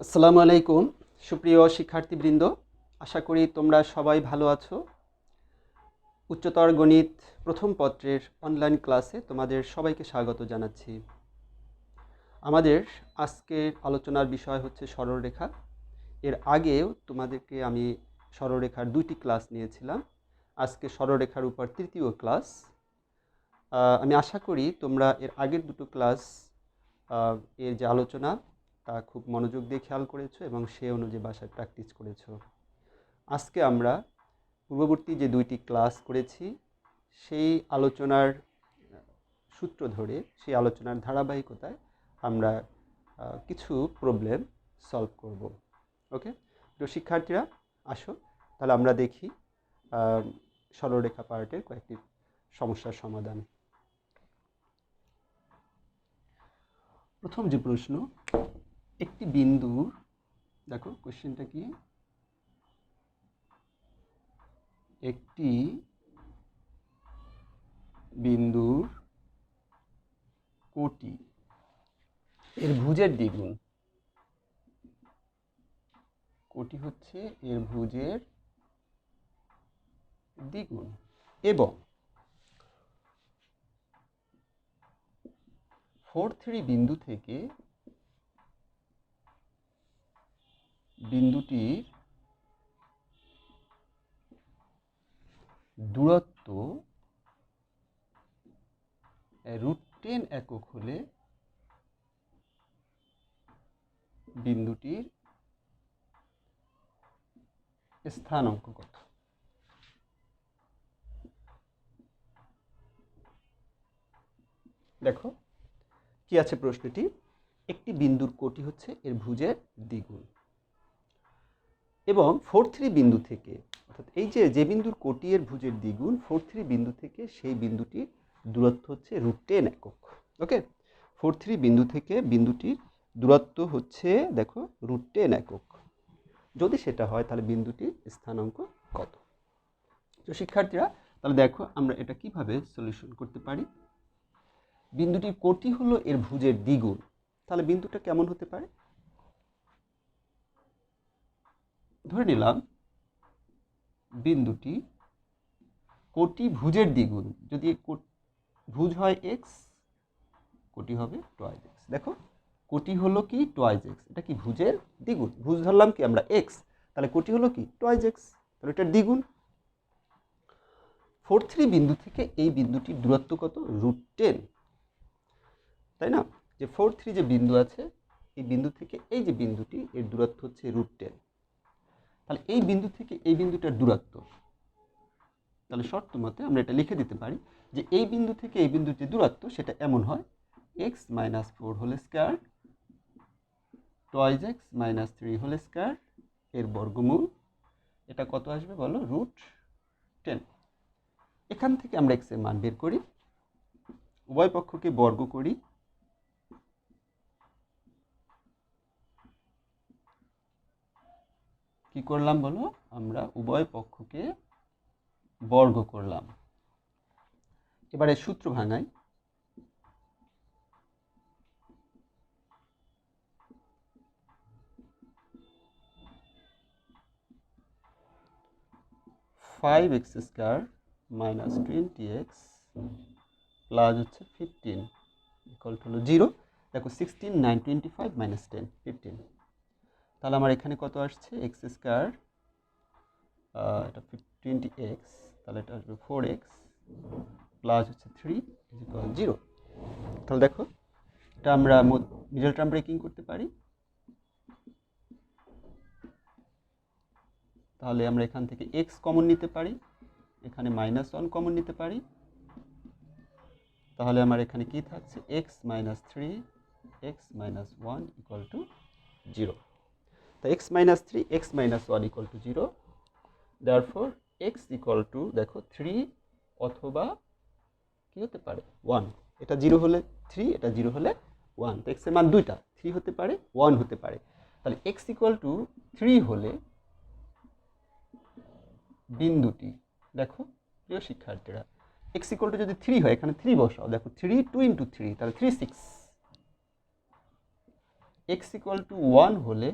আসসালামু আলাইকুম সুপ্রিয় শিক্ষার্থীবৃন্দ, আশা করি তোমরা সবাই ভালো আছো। উচ্চতর গণিত প্রথম পত্রের অনলাইন ক্লাসে তোমাদের সবাইকে স্বাগত জানাচ্ছি। আমাদের আজকের আলোচনার বিষয় হচ্ছে সরলরেখা। এর আগেও তোমাদেরকে আমি সরলরেখার 2টি ক্লাস নিয়েছিলাম। আজকে সরলরেখার উপর তৃতীয় ক্লাস। আমি আশা করি তোমরা এর আগের দুটো ক্লাস এর যে আলোচনা তা খুব মনোযোগ দিয়ে খেয়াল করেছো এবং সে অনুযায়ী বাসায় প্র্যাকটিস করেছো। আজকে আমরা পূর্ববর্তী যে 2টি ক্লাস করেছি সেই আলোচনার সূত্র ধরে, সেই আলোচনার ধারাবাহিকতায় আমরা কিছু প্রবলেম সলভ করব। ওকে, তো শিক্ষার্থীরা আসো তাহলে আমরা দেখি সরলরেখা পার্টের কয়েকটি সমস্যার সমাধান। প্রথম যে প্রশ্ন, একটি বিন্দুর, দেখো কোশ্চেনটা কি, একটি বিন্দুর কোটি এর ভুজের দ্বিগুণ, কোটি হচ্ছে এর ভুজের দ্বিগুণ, এবং 4,3 বিন্দু থেকে বিন্দুটির দূরত্ব √10 একক হলে বিন্দুটির স্থানাঙ্ক কত? দেখো কি আছে প্রশ্নটি, একটি বিন্দুর কোটি হচ্ছে এর ভুজের দ্বিগুণ এবং 4,3 বিন্দু থেকে, অর্থাৎ এই যে বিন্দুর কোটি এর ভুজের দ্বিগুণ 4,3 বিন্দু থেকে সেই বিন্দুটির দূরত্ব হচ্ছে √10 একক। ওকে, 4,3 বিন্দু থেকে বিন্দুটির দূরত্ব হচ্ছে দেখো √10 একক। যদি সেটা হয় তাহলে বিন্দুটির স্থানাঙ্ক কত? তো শিক্ষার্থীরা তাহলে দেখো আমরা এটা কিভাবে সলিউশন করতে পারি। বিন্দুটির কোটি হলো এর ভুজের দ্বিগুণ, তাহলে বিন্দুটা কেমন হতে পারে? ধরে নিলাম বিন্দুটি কোটি ভুজের দ্বিগুণ, যদি ভুজ হয় এক্স, কোটি হবে টোয়াইজ এক্স। দেখো কোটি হলো কি টোয়াইজ এক্স, এটা কি ভুজের দ্বিগুণ, ভুজ ধরলাম কি আমরা এক্স, তাহলে কোটি হলো কি টোয়াইজ এক্স, তাহলে এটার দ্বিগুণ। 4,3 বিন্দু থেকে এই বিন্দুটির দূরত্ব কত? √10, তাই না? যে 4,3 যে বিন্দু আছে এই বিন্দু থেকে এই যে বিন্দুটি এর দূরত্ব হচ্ছে √10, তাহলে এই বিন্দু থেকে এই বিন্দুটার দূরত্ব, তাহলে শর্ত মতে আমরা এটা লিখে দিতে পারি যে এই বিন্দু থেকে এই বিন্দুর যে দূরত্ব সেটা এমন হয় x - 4 হোল স্কয়ার টয়েজ x - 3 হোল স্কয়ার এর বর্গমূল, এটা কত আসবে বলো? √10। এখান থেকে আমরা x এর মান বের করি, উভয় পক্ষকে বর্গ করি, কি করলাম বলো? আমরা উভয় পক্ষকে বর্গ করলাম। এবারে সূত্র ভাঙাই, (5x² - 20x প্লাস হচ্ছে 15 ইকুয়াল টু হলো 0। দেখো 16, 9, 25 - 10, 15। তাহলে আমার এখানে কত আসছে? x², এটা 20x, তাহলে এটা আসবে 4x প্লাস হচ্ছে 3 ইকুয়াল 0। তাহলে দেখো এটা আমরা মিডল টার্ম ব্রেকিং করতে পারি, তাহলে আমরা এখান থেকে x কমন নিতে পারি, এখানে -1 কমন নিতে পারি, তাহলে আমার এখানে কি থাকছে? x - 3 x - 1 equal to 0। তো x - 3 x - 1 equal to 0, therefore x equal to দেখো 3 অথবা কি হতে পারে 1, এটা 0 হলে 3, এটা 0 হলে 1, তো x এর মান দুইটা, 3 হতে পারে 1 হতে পারে। তাহলে x ইকুয়াল টু 3 হলে বিন্দুটি, দেখো প্রিয় শিক্ষার্থীরা, x ইকুয়াল টু যদি 3 হয় এখানে 3 বসাও, দেখো 3 2 × 3 তাহলে 3 6। x ইকুয়াল টু 1 হলে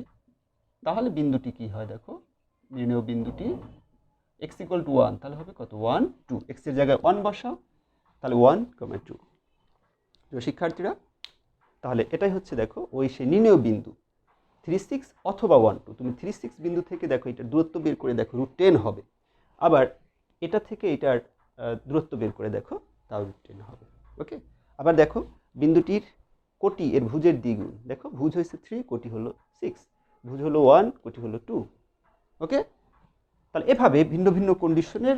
তাহলে বিন্দুটি কি হয় দেখো, নির্ণয় বিন্দুটি x = 1, তাহলে হবে কত 1 2, x এর জায়গায় 1 বসাও, তাহলে 1, 2। প্রিয় শিক্ষার্থীরা, তাহলে এটাই হচ্ছে দেখো ওই সে নির্ণয় বিন্দু 3 6 অথবা 1 2। তুমি 3 6 বিন্দু থেকে দেখো এটা দূরত্ব বের করে দেখো √10 হবে, আবার এটা থেকে এটার দূরত্ব বের করে দেখো তাও √10 হবে। ওকে, আবার দেখো বিন্দুটির কোটি এর ভুজের দ্বিগুণ, দেখো ভুজ হয়েছে 3, কোটি হলো 6, ভুজ হলো 1, কোটি হলো 2। ওকে, তাহলে এভাবে ভিন্ন ভিন্ন কন্ডিশনের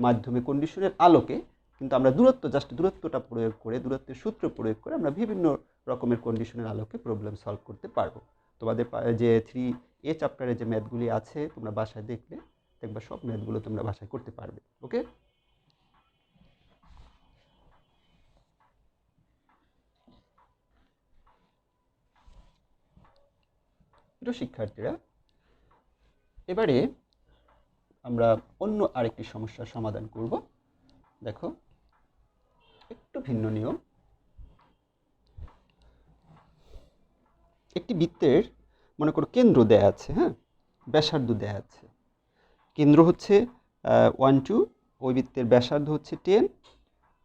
মাধ্যমে, কন্ডিশনের আলোকে কিন্তু আমরা দূরত্বটা প্রয়োগ করে, দূরত্বের সূত্র প্রয়োগ করে আমরা বিভিন্ন রকমের কন্ডিশনের আলোকে প্রবলেম সলভ করতে পারবো। তোমাদের যে 3A চ্যাপ্টারে যে ম্যাথগুলি আছে তোমরা বাসায় দেখবা সব ম্যাথগুলো তোমরা বাসায় করতে পারবে। ওকে, প্রিয় শিক্ষার্থীরা, এবারে আমরা অন্য আরেকটি সমস্যার সমাধান করব। দেখো একটু ভিন্ন নিয়ম। একটি বৃত্তের মনে করো কেন্দ্র দেয়া আছে, হ্যাঁ, ব্যাসার্ধ দেয়া আছে। কেন্দ্র হচ্ছে 1 2, ওই বৃত্তের ব্যাসার্ধ হচ্ছে 10,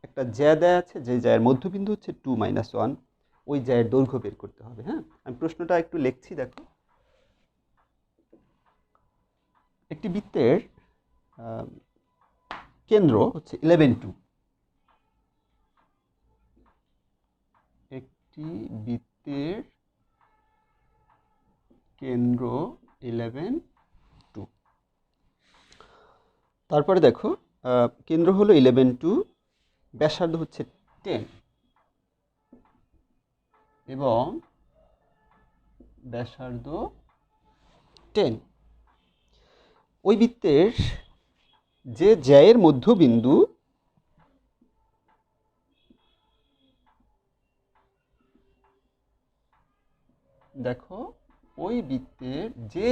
একটা জ্যা দেয়া আছে, যে জ্যায়ের মধ্যবিন্দু হচ্ছে 2 - 1, ওই জ্যায়ের দৈর্ঘ্য বের করতে হবে। হ্যাঁ, আমি প্রশ্নটা একটু লিখছি দেখো। একটি বৃত্তের কেন্দ্র হচ্ছে 11 2, একটি বৃত্তের কেন্দ্র 11 2। তারপরে দেখো কেন্দ্র হলো 11 2, ব্যাসার্ধ হচ্ছে 10 এবং ব্যাসার্ধ 10। ওই বৃত্তের যে জ্যায়ের মধ্যবিন্দু দেখো, ওই বৃত্তের যে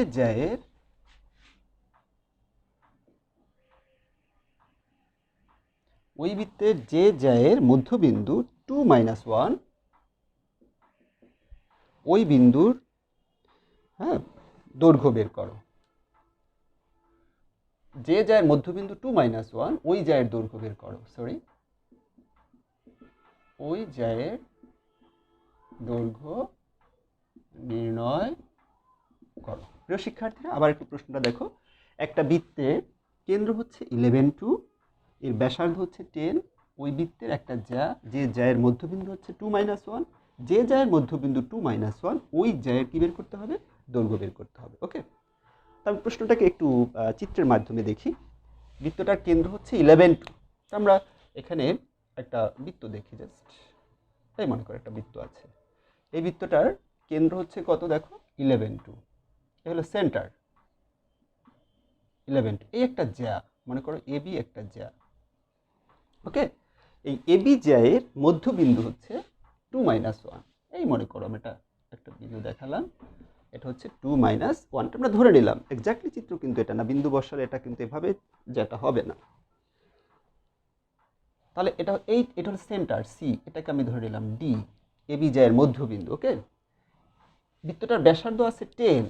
জ্যায়ের মধ্যবিন্দু 2 - 1, ওই বিন্দুর হ্যাঁ দৈর্ঘ্য বের করো। যে জ্যায়ের মধ্যবিন্দু 2 - 1, ওই জ্যায়ের দৈর্ঘ্য বের করো। ওই জ্যায়ের দৈর্ঘ্য নির্ণয় করো। প্রিয় শিক্ষার্থীরা, আবার একটু প্রশ্নটা দেখো। একটা বৃত্তের কেন্দ্র হচ্ছে 11 2, এর ব্যাসার্ধ হচ্ছে 10, ওই বৃত্তের একটা জ্যা, যে জ্যায়ের মধ্যবিন্দু হচ্ছে 2 - 1, যে জ্যায়ের মধ্যবিন্দু 2 - 1, ওই জ্যায়ের কি বের করতে হবে, দৈর্ঘ্য বের করতে হবে। ওকে, তাহলে প্রশ্নটাকে একটু চিত্রের মাধ্যমে দেখি। বৃত্তটার কেন্দ্র হচ্ছে 11 2, আমরা এখানে একটা বৃত্ত দেখি, জাস্ট তাই মনে করো একটা বৃত্ত আছে। এই বৃত্তটার কেন্দ্র হচ্ছে কত দেখো, 11 2, এ হলো সেন্টার 11 2, এই একটা জ্যা, মনে করো এবি একটা জ্যা। ওকে, এই এবি জ্যায়ের মধ্যবিন্দু হচ্ছে 2 - 1, এই মনে করো আমি একটা বিন্দু দেখালাম, এটা হচ্ছে 2 - 1, আমরা ধরে নিলাম, এক্স্যাক্টলি চিত্র কিন্তু এটা না, বিন্দু বসালে এটা কিন্তু এভাবে যেটা হবে না। তাহলে এটা হলো সেন্টার সি, এটাকে আমি ধরে নিলাম ডি, এবি জ্যায়ের মধ্যবিন্দু। ওকে, বৃত্তটার ব্যাসার্ধ আছে 10,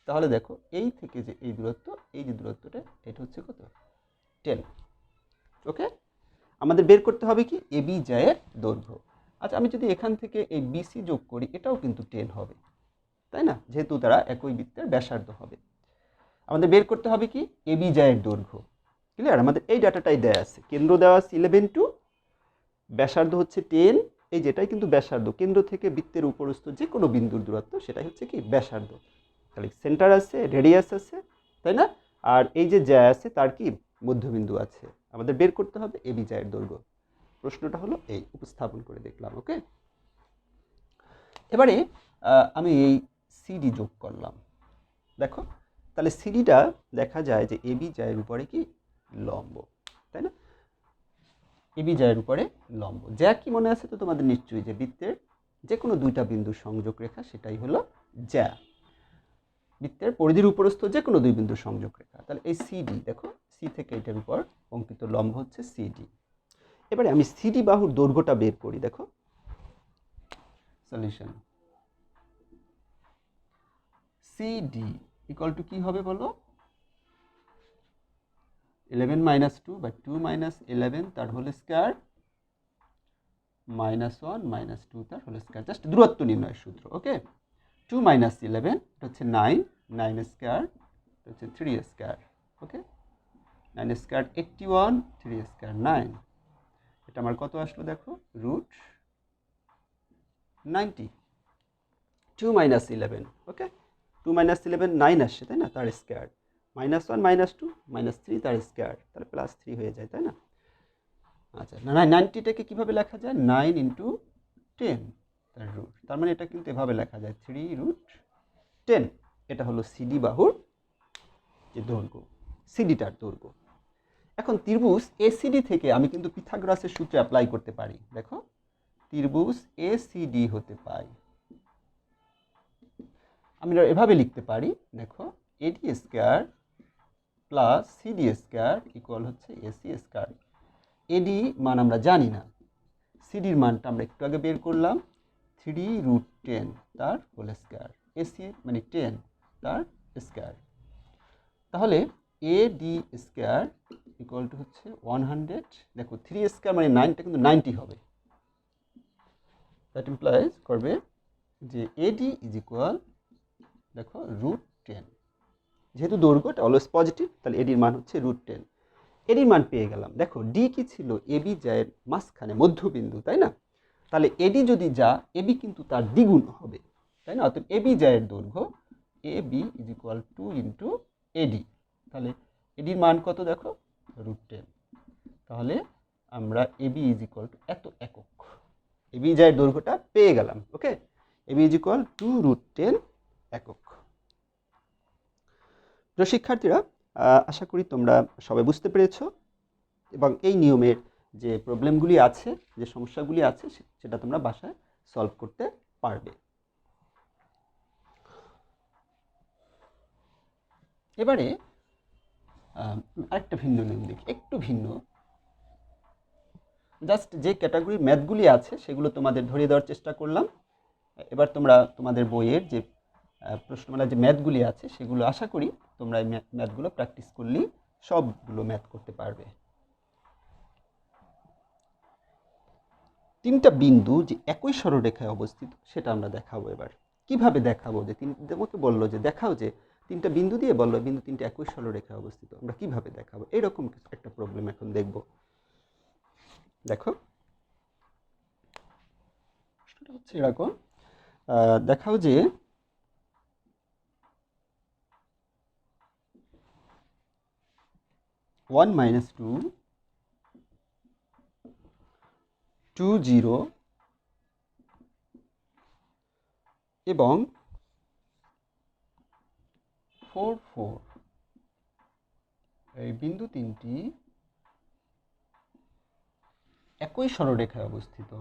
তাহলে দেখো এই থেকে যে এই দূরত্ব, এই যে দূরত্বটা, এটা হচ্ছে কত 10। ওকে, আমাদের বের করতে হবে কি এবি জ্যায়ের দৈর্ঘ্য। আচ্ছা, আমি যদি এখান থেকে এই বিসি যোগ করি, এটাও কিন্তু 10 হবে, তাই না, যেহেতু তারা একই বৃত্তের ব্যাসার্ধ হবে। আমাদের বের করতে হবে কি এবি জ্যায়ের দৈর্ঘ্য। ক্লিয়ার, আমাদের এই ডাটাটাই দেওয়া আছে, কেন্দ্র দেওয়া আছে 11 2, ব্যাসার্ধ হচ্ছে 10, এই যেটাই কিন্তু ব্যাসার্ধ, কেন্দ্র থেকে বৃত্তের উপরস্থ যে কোনো বিন্দুর দূরত্ব সেটাই হচ্ছে কি ব্যাসার্ধ। তাহলে সেন্টার আছে, রেডিয়াস আছে, তাই না, আর এই যে জ্যা আছে তার কি মধ্যবিন্দু আছে, আমাদের বের করতে হবে এবি জ্যায়ের দৈর্ঘ্য। প্রশ্নটা হলো এই, উপস্থাপন করে দেখলাম। ওকে, এবারে আমি এই সিডি যোগ করলাম। দেখো, তাহলে সিডিটা দেখা যায় যে এবি জ্যায়ের উপরে কি লম্ব, তাই না, এবি জ্যায়ের উপরে লম্ব। জ্যা কি মনে আছে তো তোমাদের নিশ্চয়ই, যে বৃত্তের যে কোনো দুইটা বিন্দুর সংযোগ রেখা, সেটাই হলো জ্যা, বৃত্তের পরিধির উপরস্থ যে কোনো দুই বিন্দুর সংযোগ রেখা। তাহলে এই সিডি দেখো, সি থেকে এটার উপর অঙ্কিত লম্ব হচ্ছে সিডি। এবারে আমি সিডি বাহুর দৈর্ঘ্যটা বের করি। দেখো সলিউশন, সিডি ইকুয়াল টু কী হবে বলো? 11 মাইনাস 2 বা 2 মাইনাস 11 তার হোল স্কোয়ার মাইনাস 1 মাইনাস 2 তার হোল স্কোয়ার, জাস্ট দূরত্ব নির্ণয়ের সূত্র। ওকে, 2 মাইনাস 11 এটা হচ্ছে 9, 9 স্কোয়ার এটা হচ্ছে 3 স্কোয়ার। ওকে, 9 স্কোয়ার 81, 3 স্কোয়ার 9, এটা আমার কত আসলো দেখো? রুট 90। 2 মাইনাস 11, ওকে, 2 মাইনাস 11 9 আসছে তাই না, তার স্কোয়ার, মাইনাস 1 মাইনাস 2 মাইনাস 3 তার স্কোয়ার, তাহলে প্লাস 3 হয়ে যায় তাই না? আচ্ছা, না 90টাকে কীভাবে লেখা যায়? 9 ইন্টু 10 তার রুট, তার মানে এটা কিন্তু এভাবে লেখা যায় 3 রুট 10। এটা হলো সিডি বাহুর যে দৈর্ঘ্য, সিডিটার দৈর্ঘ্য। এখন ত্রিভুজ এসিডি থেকে আমি কিন্তু পিথাগোরাসের সূত্র অ্যাপ্লাই করতে পারি। দেখো, ত্রিভুজ এসিডি হতে পাই আমরা এভাবে লিখতে পারি, দেখো, এডি square plus CD square equal হচ্ছে এসি স্কোয়ার। এডি মান আমরা জানি না, সিডির মানটা আমরা একটু আগে বের করলাম, 3 রুট 10 তার হোল স্কোয়ার, এসি মানে 10 তার স্কোয়ার। তাহলে এডি স্কোয়ার ইকুয়াল টু হচ্ছে 100, দেখো 3 স্কোয়ার মানে 9টা কিন্তু 90 হবে। দ্যাট ইমপ্লাইজ করবে যে এডি ইজ ইকুয়াল, দেখো, রুট 10, যেহেতু দৈর্ঘ্যটা অলওয়েজ পজিটিভ তাহলে এডির মান হচ্ছে রুট 10। এডির মান পেয়ে গেলাম। দেখো ডি কি ছিল? এবি যায় মাঝখানে মধ্যবিন্দু তাই না, তাহলে এডি যদি যা, এবি কিন্তু তার দ্বিগুণ হবে তাই না, অর্থাৎ এবি যায়ের দৈর্ঘ্য AB is equal 2 into AD, তাহলে এডির মান কত দেখো? রুট 10। তাহলে আমরা এবি ইজ ইকুয়াল টু এত একক, এবি যায়ের দৈর্ঘ্যটা পেয়ে গেলাম। ওকে, এবি ইজ ইকুয়াল 2 রুট 10 একক। প্রিয় শিক্ষার্থীরা, আশা করি তোমরা সবাই বুঝতে পেরেছো এবং এই নিয়মের যে প্রবলেমগুলি আছে, যে সমস্যাগুলি আছে, সেটা তোমরা বাসায় সলভ করতে পারবে। এবারে আরেকটা ভিন্ন নিয়ম দেখি, একটু ভিন্ন, জাস্ট যে ক্যাটাগরির ম্যাথগুলি আছে সেগুলো তোমাদের ধরিয়ে দেওয়ার চেষ্টা করলাম। এবার তোমরা তোমাদের বইয়ের যে প্রশ্নমালার যে ম্যাথগুলি আছে সেগুলো আশা করি তোমরা এই ম্যাথগুলো প্র্যাকটিস করলেই সবগুলো ম্যাথ করতে পারবে। তিনটা বিন্দু যে একই সরলরেখায় অবস্থিত সেটা আমরা দেখাবো। এবার কিভাবে দেখাবো? যে তোমাকে বললো যে দেখাও যে তিনটা বিন্দু দিয়ে বললো বিন্দু তিনটা একই সরলরেখায় অবস্থিত, আমরা কিভাবে দেখাবো? এরকম একটা প্রবলেম এখন দেখব। দেখো, সেটা হচ্ছে এরকম, দেখাও যে ওয়ান মাইনাস 2 2 0 এবং 4 4 এই বিন্দু তিনটি একই সরলরেখায় অবস্থিত।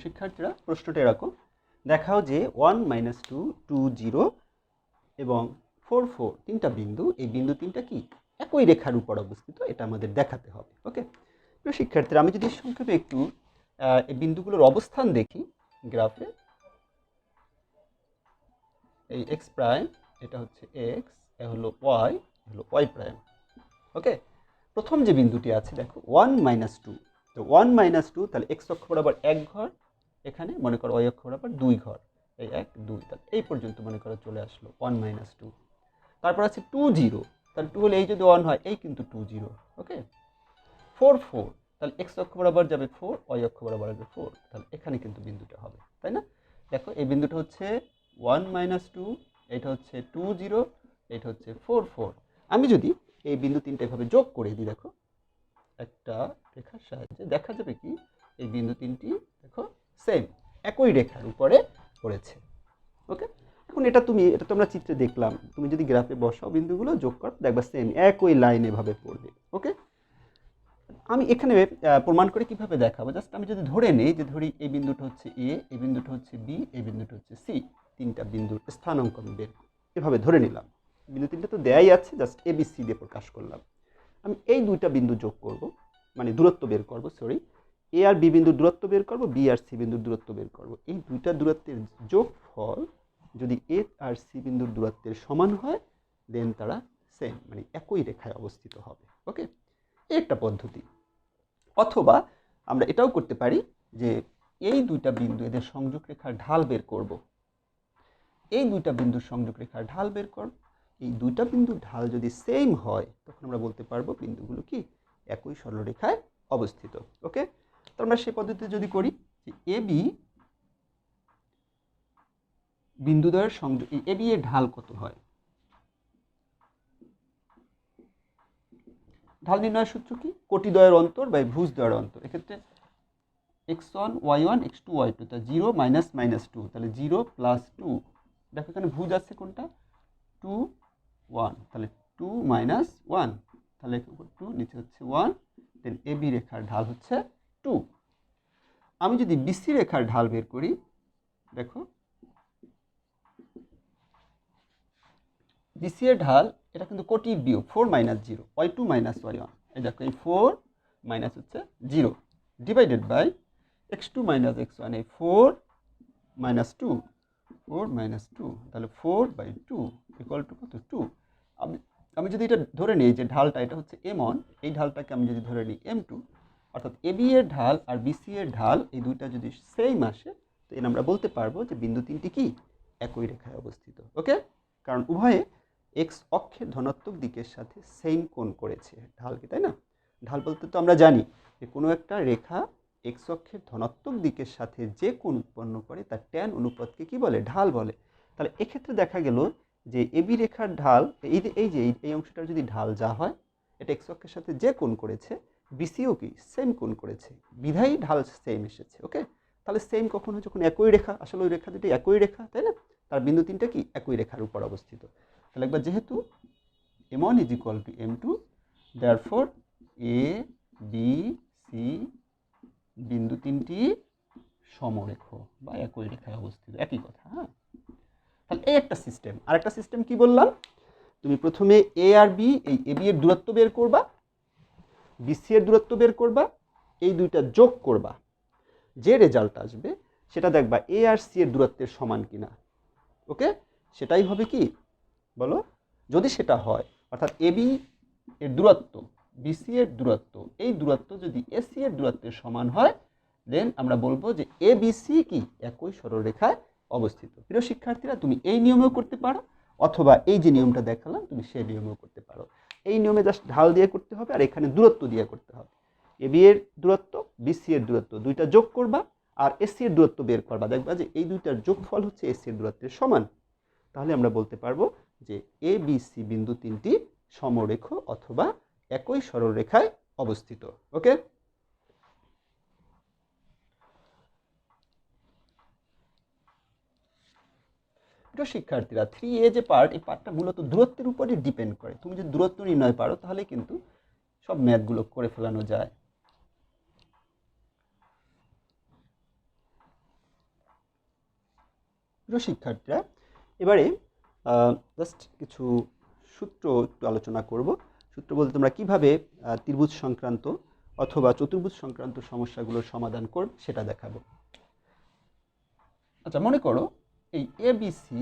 শিক্ষার্থীরা, প্রশ্নটা এরকম, দেখাও যে 1 মাইনাস 2 2 0 এবং 4 4 তিনটা বিন্দু, এই বিন্দু তিনটা কি একই রেখার উপর অবস্থিত, এটা আমাদের দেখাতে হবে। ওকে, প্রিয় শিক্ষার্থীরা, আমি যদি সংক্ষেপে একটু এই বিন্দুগুলোর অবস্থান দেখি গ্রাফে, এই এক্স প্রাইম, এটা হচ্ছে এক্স, এ হলো ওয়াই, হলো ওয়াই প্রাইম। ওকে, প্রথম যে বিন্দুটি আছে দেখো 1 মাইনাস 2, তো 1 মাইনাস 2 তাহলে এক্স অক্ষ বরাবর এক ঘর, এখানে মনে করো ওয়াই অক্ষ বরাবর 2 ঘর, এই 1 2, তাহলে এই পর্যন্ত মনে করো চলে আসলো 1 মাইনাস 2। তারপর আছে 2 0, তাহলে 2 হলে এই যদি 1 হয় এই কিন্তু 2 0। ওকে, 4 4, তাহলে এক্স অক্ষ বরাবর যাবে 4, ওয়াই অক্ষ বরাবর যাবে 4, তাহলে এখানে কিন্তু বিন্দুটা হবে তাই না? দেখো এই বিন্দুটা হচ্ছে 1 মাইনাস 2, এটা হচ্ছে 2 0, এটা হচ্ছে 4 4। আমি যদি এই বিন্দু তিনটা এভাবে যোগ করে দিই, দেখো একটা রেখার সাহায্যে দেখা যাবে কি এই বিন্দু তিনটি দেখো সেম একই রেখার উপরে পড়েছে। ওকে, এখন এটা তোমরা চিত্রে দেখলাম, তুমি যদি গ্রাফে বসাও বিন্দুগুলো যোগ করো দেখবা সেম একই লাইন এভাবে পড়বে। ওকে, আমি এখানে প্রমাণ করে কিভাবে দেখাবো? জাস্ট আমি যদি ধরে নেই যে ধরি এই বিন্দুটা হচ্ছে এ, এই বিন্দুটা হচ্ছে বি, এই বিন্দুটা হচ্ছে সি, তিনটা বিন্দুর স্থানাঙ্ক আমি বের এভাবে ধরে নিলাম। বিন্দু তিনটা তো দেয়াই আছে, জাস্ট এ বি সি দিয়ে প্রকাশ করলাম। আমি এই দুইটা বিন্দু যোগ করব, মানে দূরত্ব বের করব, সরি, এ আর বি বিন্দুর দূরত্ব বের করব, বি আর সি বিন্দুর দূরত্ব বের করব। এই দুইটা দূরত্বের যোগফল যদি এ আর সি বিন্দুর দূরত্বের সমান হয় দেন তারা সেম, মানে একই রেখায় অবস্থিত হবে। ওকে, এই একটা পদ্ধতি। অথবা আমরা এটাও করতে পারি যে এই দুইটা বিন্দু এদের সংযোগ রেখার ঢাল বের করব। এই দুইটা বিন্দুর সংযোগ রেখার ঢাল বের করব। এই দুইটা বিন্দুর ঢাল যদি সেম হয় তখন আমরা বলতে পারবো বিন্দুগুলো কি একই সরলরেখায় অবস্থিত। ওকে, তো আমরা সেই পদ্ধতিতে যদি করি যে এ বি বিন্দুদ্বয়ের সংযোগ, এই এ বি এর ঢাল কত হয়? ঢাল নির্ণয়ের সূত্র কি? কোটিদ্বয়ের অন্তর বাই ভুজদ্বয়ের অন্তর। এক্ষেত্রে x1 y1 x2 y2, তা 0 মাইনাস মাইনাস 2, তাহলে 0 প্লাস 2। দেখো এখানে ভুজ আছে কোনটা? 2 1, তাহলে 2 মাইনাস 1, তাহলে 2 নিচে হচ্ছে 1, দেন এ বি রেখার ঢাল হচ্ছে 2। আমি যদি বিসি রেখার ঢাল বের করি, দেখো বিসি এর ঢাল এটা কিন্তু কোটির বিয়োগ, 4 মাইনাস 0, y2 মাইনাস y1। এই দেখো এই 4 মাইনাস হচ্ছে 0 divided by x2 minus x1, এই 4 মাইনাস 2, 4 মাইনাস 2, তাহলে 4/2 ইকুয়াল টু কত? 2। আমি যদি এটা ধরে নিই যে ঢালটা এটা হচ্ছে m1, এই ঢালটাকে আমি যদি ধরে নিই m2, অর্থাৎ এবি এর ঢাল আর বিসি এর ঢাল এই দুইটা যদি সেম আসে তো এর আমরা বলতে পারবো যে বিন্দু তিনটি কি একই রেখায় অবস্থিত। ওকে, কারণ উভয়ে এক্স অক্ষের ধনাত্মক দিকের সাথে সেম কোণ করেছে ঢালকে, তাই না? ঢাল বলতে তো আমরা জানি যে কোনো একটা রেখা এক্স অক্ষের ধনাত্মক দিকের সাথে যে কোণ উৎপন্ন করে তার ট্যান অনুপাতকে কি বলে? ঢাল বলে। তাহলে এক্ষেত্রে দেখা গেল যে এবি রেখার ঢাল এই অংশটার যদি ঢাল যা হয় এটা এক্স অক্ষের সাথে যে কোণ করেছে, বিসিও কি সেম কোণ করেছে, বিধায়ী ঢাল সেম এসেছে। ওকে, তাহলে সেম কখন হয়? যখন একই রেখা, আসলে ওই রেখা দুটি একই রেখা, তাই না? তার বিন্দু তিনটা কি একই রেখার উপর অবস্থিত। তাহলে একবার যেহেতু m1 is equal to m2, therefore A B C বিন্দু তিনটি সমরেখ বা একই রেখায় অবস্থিত, একই কথা। হ্যাঁ, তাহলে এই একটা সিস্টেম। আর একটা সিস্টেম কি বললাম? তুমি প্রথমে এ আর বি, এই এ বি এর দূরত্ব বের করবা, বিসি এর দূরত্ব বের করবা, এই দুইটা যোগ করবা, যে রেজাল্ট আসবে সেটা দেখবা এ আর সি এর দূরত্বের সমান কিনা। ওকে, সেটাই হবে কি বলো? যদি সেটা হয়, অর্থাৎ এবি এর দূরত্ব বিসি এর দূরত্ব, এই দূরত্ব যদি এসি এর দূরত্বের সমান হয় দেন আমরা বলবো যে এ বিসি কি একই সরলরেখায় অবস্থিত। প্রিয় শিক্ষার্থীরা, তুমি এই নিয়মেও করতে পারো অথবা এই যে নিয়মটা দেখালাম তুমি সেই নিয়মেও করতে পারো। এই নিয়মে জাস্ট ঢাল দিয়ে করতে হবে আর এখানে দূরত্ব দিয়ে করতে হবে। এবি এর দূরত্ব বিসি এর দূরত্ব দুইটা যোগ করবা আর এসি এর দূরত্ব বের করবা, দেখবা যে এই দুইটার যোগফল হচ্ছে এসি এর দূরত্বের সমান। তাহলে আমরা বলতে পারবো যে এ বি সি বিন্দু তিনটি সমরেখ অথবা একই সরলরেখায় অবস্থিত। ওকে, শিক্ষার্থীরা 3A যে পার্ট, এই পার্টটা মূলত দূরত্বের উপরই ডিপেন্ড করে। তুমি যদি দূরত্ব নির্ণয় পারো তাহলে কিন্তু সব ম্যাথগুলো করে ফেলানো যায়। প্রিয় শিক্ষার্থীরা, এবারে জাস্ট কিছু সূত্র একটু আলোচনা করব। সূত্র বলতে তোমরা কিভাবে ত্রিভুজ সংক্রান্ত অথবা চতুর্ভুজ সংক্রান্ত সমস্যাগুলোর সমাধান করবে সেটা দেখাবো। আচ্ছা, মনে করো এই এবিসি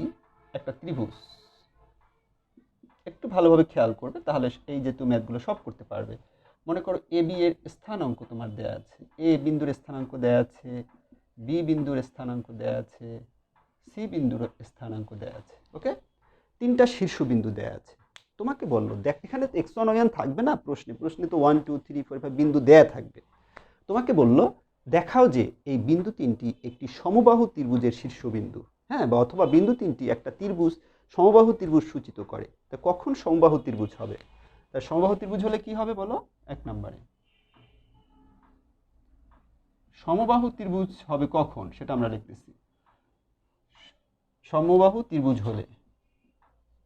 একটা ত্রিভুজ। একটু ভালোভাবে খেয়াল করবে তাহলে এই যে তুমি ম্যাথগুলো সব করতে পারবে। মনে করো এ বি এর স্থানাঙ্ক তোমার দেয়া আছে, এ বিন্দুর স্থানাঙ্ক দেয়া আছে, বি বিন্দুর স্থানাঙ্ক দেয়া আছে, সি বিন্দুর স্থানাঙ্ক দেয়া আছে। ওকে, তিনটা শীর্ষবিন্দু দেয়া আছে। তোমাকে বললো দেখ এখানে তো x1 y1 থাকবে না, প্রশ্নে তো 1 2 3 4 5 বিন্দু দেয়া থাকবে। তোমাকে বললো দেখাও যে এই বিন্দু তিনটি একটি সমবাহু ত্রিভুজের শীর্ষবিন্দু। হ্যাঁ, বা অথবা বিন্দু তিনটি একটা ত্রিভুজ সমবাহু ত্রিভুজ সূচিত করে। তা কখন সমবাহু ত্রিভুজ হবে? তা সমবাহু ত্রিভুজ হলে কি হবে বলো? 1 নম্বরে সমবাহু ত্রিভুজ হবে কখন সেটা আমরা লিখতেছি। সমবাহু ত্রিভুজ হলে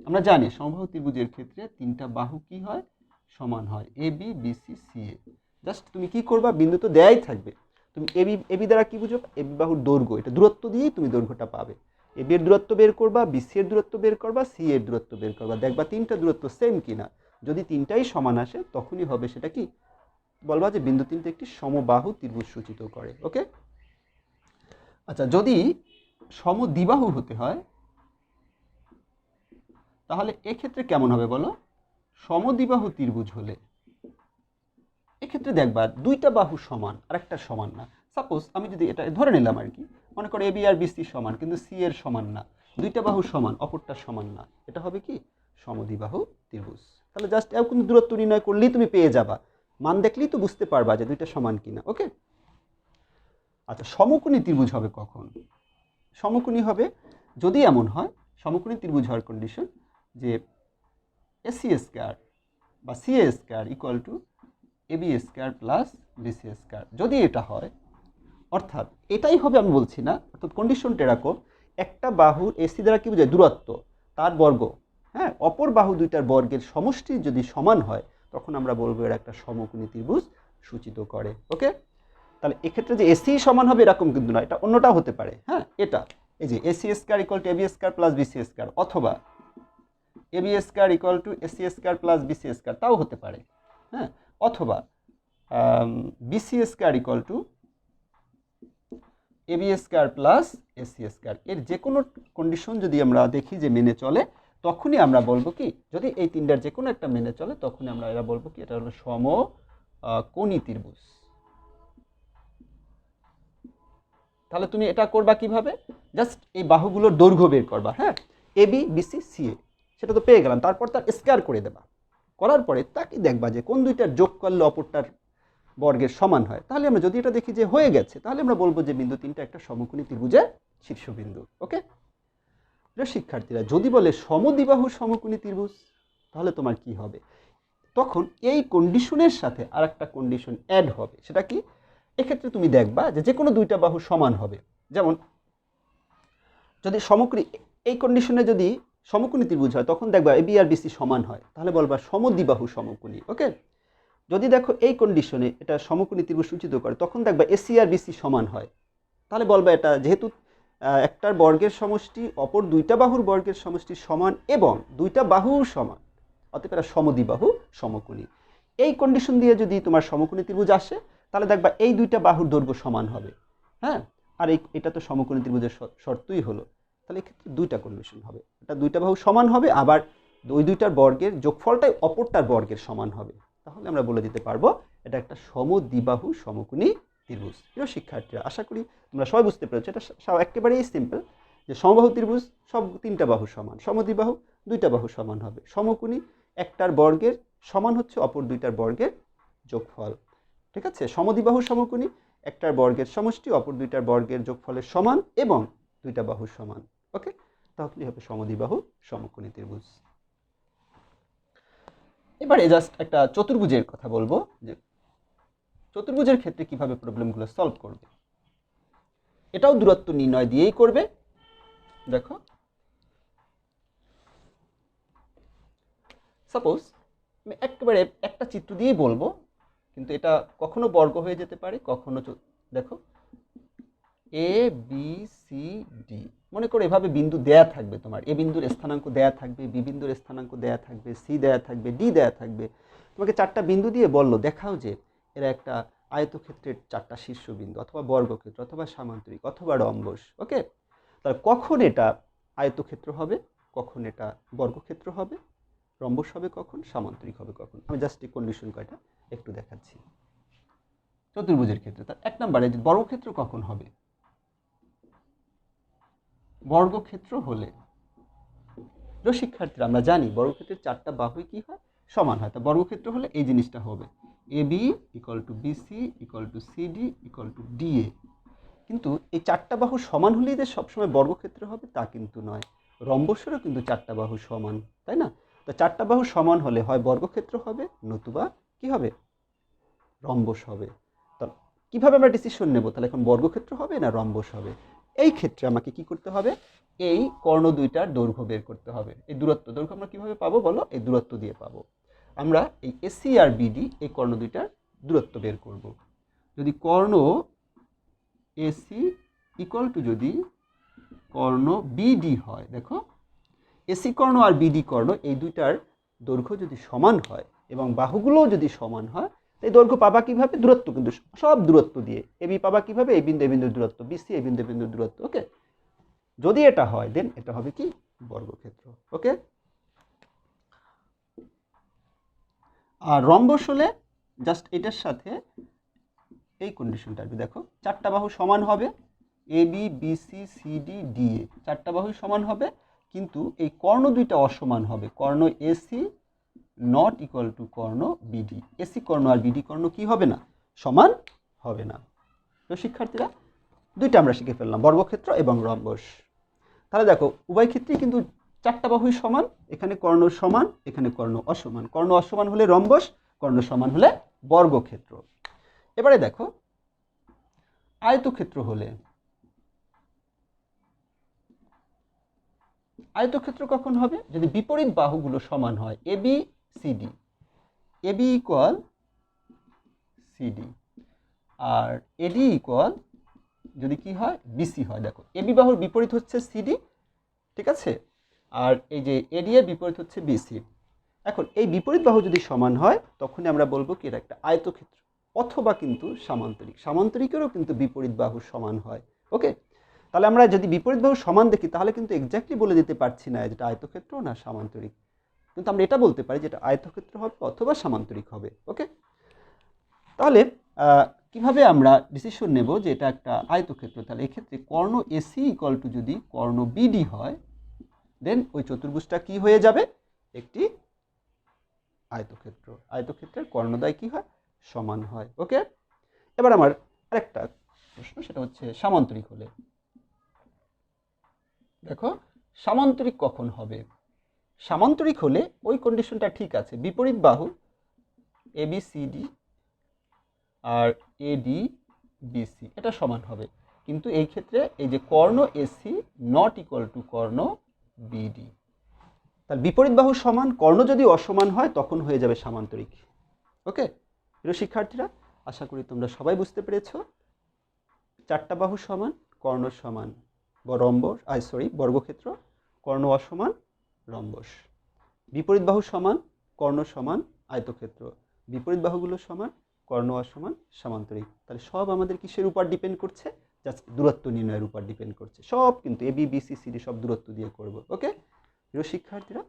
আমরা জানি সমবাহু ত্রিভুজের ক্ষেত্রে তিনটা বাহু কি হয়? সমান হয়, A B BC C A. Just তুমি কি করবা? বিন্দু তো দেয়াই থাকবে, তুমি এবি দ্বারা কি বুঝো? এবি বাহুর দৈর্ঘ্য, এটা দূরত্ব দিয়েই তুমি দৈর্ঘ্যটা পাবে। এবি এর দূরত্ব বের করবা, বিসি এর দূরত্ব বের করবা, সি এর দূরত্ব বের করবা, দেখবা তিনটা দূরত্ব সেম কিনা। যদি তিনটাই সমান আসে তখনই হবে সেটা কি বলবা যে বিন্দু তিনটে একটি সমবাহু ত্রিভুজ সূচিত করে। ওকে, আচ্ছা, যদি সমদ্বিবাহু হতে হয় তাহলে এক্ষেত্রে কেমন হবে বলো? সমদ্বিবাহু ত্রিভুজ হলে এক্ষেত্রে দেখবা দুইটা বাহু সমান আর একটা সমান না। সাপোজ আমি যদি এটা ধরে নিলাম আর কি, মনে করো এবি আর বিসি সমান কিন্তু সি এর সমান না, দুইটা বাহু সমান অপরটা সমান না, এটা হবে কি সমদ্বিবাহু ত্রিভুজ। তাহলে জাস্ট এরকম দূরত্ব নির্ণয় করলেই তুমি পেয়ে যাবা, মান দেখলেই তো বুঝতে পারবা যে দুইটা সমান কিনা। ওকে, আচ্ছা, সমকোণী ত্রিভুজ হবে কখন? সমকোণী হবে যদি এমন হয়, সমকোণী ত্রিভুজ হওয়ার কন্ডিশন যে এসি স্কয়ার বা CA square equal to AB square plus BC square. যদি এটা হয়, অর্থাৎ এটাই হবে আমি বলছি না, অর্থাৎ কন্ডিশনটা এরকম, একটা বাহুর এসি দ্বারা কি বোঝায়? দূরত্ব, তার বর্গ, হ্যাঁ, অপর বাহু দুইটার বর্গের সমষ্টি যদি সমান হয় তখন আমরা বলবো এর একটা সমকোণী ত্রিভুজ সূচিত করে। ওকে, তাহলে এক্ষেত্রে যে এসি সমান হবে এরকম কিন্তু না, এটা অন্যটাও হতে পারে। হ্যাঁ, এটা এই যে AC square equal to AB square plus BC square, অথবা A B square equal to A C square plus BC square, তাও হতে পারে। হ্যাঁ, অথবা B C square equal to AB square plus A C square, এর যে কোনো কন্ডিশন যদি আমরা দেখি যে মেনে চলে তখনই আমরা বলবো কি, যদি এই তিনটার যে কোনো একটা মেনে চলে তখনই আমরা এরা বলবো কি এটা হলো সমকোণী ত্রিভুজ। তাহলে তুমি এটা করবা কিভাবে? জাস্ট এই বাহুগুলোর দৈর্ঘ্য বের করবা। হ্যাঁ, এবি বিসি সিএ সেটা তো পেয়ে গেলাম, তারপর তার স্কয়ার করে দেবা, করার পরে তাকে দেখবা যে কোন দুইটার যোগ করলে অপরটার বর্গের সমান হয়। তাহলে আমরা যদি এটা দেখি যে হয়ে গেছে তাহলে আমরা বলবো যে বিন্দু তিনটা একটা সমকোণী ত্রিভুজের শীর্ষবিন্দু। ওকে, প্রিয় শিক্ষার্থীরা, যদি বলে সমদ্বিবাহু সমকোণী ত্রিভুজ তাহলে তোমার কি হবে? তখন এই কন্ডিশনের সাথে আর একটা কন্ডিশন অ্যাড হবে। সেটা কি? এক্ষেত্রে তুমি দেখবা যে যে কোনো দুইটা বাহু সমান হবে। যেমন যদি সমকোণী, এই কন্ডিশনে যদি সমকোণী ত্রিভুজ হয় তখন দেখবা এবি আর বিসি সমান হয়, তাহলে বলবা সমদ্বিবাহু সমকোণী। ওকে, যদি দেখো এই কন্ডিশনে এটা সমকোণী ত্রিভুজ সূচিত করে তখন দেখবা এসি আর বিসি সমান হয়, তাহলে বলবা এটা যেহেতু একটার বর্গের সমষ্টি অপর দুইটা বাহুর বর্গের সমষ্টি সমান এবং দুইটা বাহু সমান, অতএব এটা সমদ্বিবাহু সমকোণী। এই কন্ডিশন দিয়ে যদি তোমার সমকোণী ত্রিভুজ আসে তাহলে দেখবা এই দুইটা বাহুর দৈর্ঘ্য সমান হবে। হ্যাঁ, আর এটা তো সমকোণী ত্রিভুজের শর্তই হলো। তাহলে এক্ষেত্রে দুইটা কন্ডিশন হবে, এটা দুইটা বাহু সমান হবে, আবার ওই দুইটার বর্গের যোগফলটাই অপরটার বর্গের সমান হবে। তাহলে আমরা বলে দিতে পারবো এটা একটা সমদ্বিবাহু সমকোণী ত্রিভুজ। প্রিয় শিক্ষার্থীরা, আশা করি তোমরা সবাই বুঝতে পেরেছো, এটা একেবারেই সিম্পল যে সমবাহু ত্রিভুজ সব তিনটা বাহু সমান, সমদ্বিবাহু দুইটা বাহু সমান হবে, সমকোণী একটার বর্গের সমান হচ্ছে অপর দুইটার বর্গের যোগফল। ঠিক আছে, সমদ্বিবাহু সমকোণী একটার বর্গের সমষ্টি অপর দুইটার বর্গের যোগফলের সমান এবং দুইটা বাহু সমান। ওকে, তাহলে হবে সমদ্বিবাহু সমকোণী ত্রিভুজ। এবারে জাস্ট একটা চতুর্ভুজের কথা বলবো, যে চতুর্ভুজের ক্ষেত্রে কিভাবে প্রবলেমগুলো সলভ করবে। এটাও দূরত্ব নির্ণয় দিয়েই করবে। দেখো, সাপোজ আমি একেবারে একটা চিত্র দিয়েই বলবো, কিন্তু এটা কখনো বর্গ হয়ে যেতে পারে, কখনো দেখো এ বি সি ডি, মনে করো এভাবে বিন্দু দেয়া থাকবে, তোমার এ বিন্দুর স্থানাঙ্ক দেয়া থাকবে, বি বিন্দুর স্থানাঙ্ক দেয়া থাকবে, সি দেয়া থাকবে, ডি দেয়া থাকবে। তোমাকে চারটা বিন্দু দিয়ে বললো দেখাও যে এরা একটা আয়তক্ষেত্রের চারটা শীর্ষবিন্দু অথবা বর্গক্ষেত্র অথবা সামান্তরিক অথবা রম্বস। ওকে, তাহলে কখন এটা আয়তক্ষেত্র হবে, কখন এটা বর্গক্ষেত্র হবে, রম্বস হবে কখন, সামান্তরিক হবে কখন। আমি জাস্ট এই কন্ডিশন কয়টা একটু দেখাচ্ছি চতুর্ভুজের ক্ষেত্রে। তার এক নম্বরে বর্গক্ষেত্র কখন হবে? বর্গক্ষেত্র হলে, শিক্ষার্থীরা আমরা জানি বর্গক্ষেত্রের চারটা বাহুই কি হয়, সমান হয়। তা বর্গক্ষেত্র হলে এই জিনিসটা হবে A B equal to B C equal to C D equal to D A. কিন্তু এই চারটা বাহু সমান হলেই যে সবসময় বর্গক্ষেত্র হবে তা কিন্তু নয়, রম্বসেরও কিন্তু চারটা বাহু সমান, তাই না? তো চারটা বাহু সমান হলে হয় বর্গক্ষেত্র হবে, নতুবা কি হবে, রম্বস হবে। তো কিভাবে আমরা ডিসিশন নেব তাহলে এখন বর্গক্ষেত্র হবে না রম্বস হবে? এই ক্ষেত্রে আমাকে কি করতে হবে, এই কর্ণ দুইটার দৈর্ঘ্য বের করতে হবে। এই দৈর্ঘ্য আমরা কিভাবে পাবো বলো? এই দূরত্ব দিয়ে পাবো। আমরা এই এসি আর বিডি এই কর্ণ দুইটার দূরত্ব বের করব। যদি কর্ণ এসি ইকুয়াল টু যদি কর্ণ বিডি হয়, দেখো এসি কর্ণ আর বিডি কর্ণ এই দুইটার দৈর্ঘ্য যদি সমান হয় এবং বাহুগুলোও যদি সমান হয় এই দৈর্ঘ্য পাবা কিভাবে? দূরত্ব, কিন্তু সব দূরত্ব দিয়ে। এবি পাবা কিভাবে? এই বিন্দুর দূরত্ব, বিসি এই বিন্দুর দূরত্ব। ওকে, যদি এটা হয় দেন এটা হবে কি? বর্গক্ষেত্র। ওকে, আর রম্বস হলে জাস্ট এটার সাথে এই কন্ডিশনটা আসবে। দেখো, চারটা বাহু সমান হবে, A B BC CD DA, চারটা বাহু সমান হবে, কিন্তু এই কর্ণ দুইটা অসমান হবে। কর্ণ এসি নট ইকুয়াল টু কর্ণ বিডি। এসি কর্ণ আর বিডি কর্ণ কি হবে না? সমান হবে না। তো শিক্ষার্থীরা, দুইটা আমরা শিখে ফেললাম, বর্গক্ষেত্র এবং রম্বস। তাহলে দেখো, উভয় ক্ষেত্রেই কিন্তু চারটা বাহুই সমান। এখানে কর্ণ সমান, এখানে কর্ণ অসমান। কর্ণ অসমান হলে রম্বস, কর্ণ সমান হলে বর্গক্ষেত্র। এবারে দেখো, আয়তক্ষেত্র হলে, আয়তক্ষেত্র কখন হবে? যদি বিপরীত বাহুগুলো সমান হয়। A B C D, A B equal C D, আর এডি ইকুয়াল যদি কি হয়? বিসি হয়। দেখো, এবি বাহুর বিপরীত হচ্ছে সিডি, ঠিক আছে, আর এই যে এডি এর বিপরীত হচ্ছে বিসি। এখন এই বিপরীত বাহু যদি সমান হয় তখনই আমরা বলবো কি এটা একটা আয়তক্ষেত্র, অথবা কিন্তু সামান্তরিক। সামান্তরিকেরও কিন্তু বিপরীত বাহু সমান হয়। ওকে, তাহলে আমরা যদি বিপরীত বাহু সমান দেখি তাহলে কিন্তু এক্স্যাক্টলি বলে দিতে পারছি না যেটা আয়তক্ষেত্র না সামান্তরিক, কিন্তু আমরা এটা বলতে পারি যেটা আয়তক্ষেত্র হবে অথবা সামান্তরিক হবে। ওকে, তাহলে কিভাবে আমরা ডিসিশন নেব যে এটা একটা আয়তক্ষেত্র? তাহলে এক্ষেত্রে কর্ণ এসি ইকুয়াল টু যদি কর্ণ বিডি হয়, দেন ওই চতুর্ভুজটা কি হয়ে যাবে? একটি আয়তক্ষেত্র। আয়তক্ষেত্রের কর্ণদ্বয় কি হয়? সমান হয়। ওকে, এবার আমার আরেকটা প্রশ্ন, সেটা হচ্ছে সামান্তরিক হলে। দেখো, সামান্তরিক কখন হবে? সামান্তরিক হলে ওই কন্ডিশনটা ঠিক আছে, বিপরীত বাহু এবিসিডি আর এডি বিসি এটা সমান হবে, কিন্তু এই ক্ষেত্রে এই যে কর্ণ এসি নট ইকুয়াল টু কর্ণ বিডি। তার বিপরীত বাহু সমান, কর্ণ যদি অসমান হয় তখন হয়ে যাবে সামান্তরিক। ওকে, প্রিয় শিক্ষার্থীরা, আশা করি তোমরা সবাই বুঝতে পেরেছো। চারটা বাহু সমান, কর্ণ সমান রম্বস, বর্গক্ষেত্র, কর্ণ অসমান রম্বস। বিপরীত বাহু সমান, কর্ণ সমান আয়তক্ষেত্র। বিপরীত বাহুগুলো সমান, কর্ণ অসমান সামান্তরিক। তাহলে সব আমাদের কিসের উপর ডিপেন্ড করছে? জাস্ট দূরত্ব নির্ণয়ের উপর ডিপেন্ড করছে। সব কিন্তু এ বি বিসি সিডি সব দূরত্ব দিয়ে করব। ওকে, প্রিয় শিক্ষার্থীরা,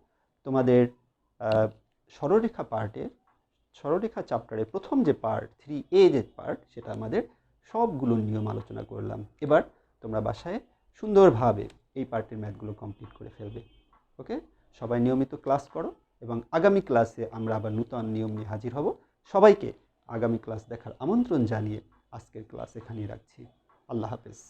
তোমাদের সরলরেখা পার্টের, সরলরেখা চ্যাপ্টারের প্রথম যে পার্ট 3A যে পার্ট, সেটা আমাদের সবগুলো নিয়ম আলোচনা করলাম। এবার তোমরা বাসায় সুন্দরভাবে এই পার্টের ম্যাথগুলো কমপ্লিট করে ফেলবে। ওকে, সবাই নিয়মিত ক্লাস করো, এবং আগামী ক্লাসে আমরা আবার নতুন নিয়ম নিয়ে হাজির হব। সবাইকে আগামী ক্লাস দেখার আমন্ত্রণ জানিয়ে আজকের ক্লাস এখানেই রাখছি। আল্লাহ হাফেজ।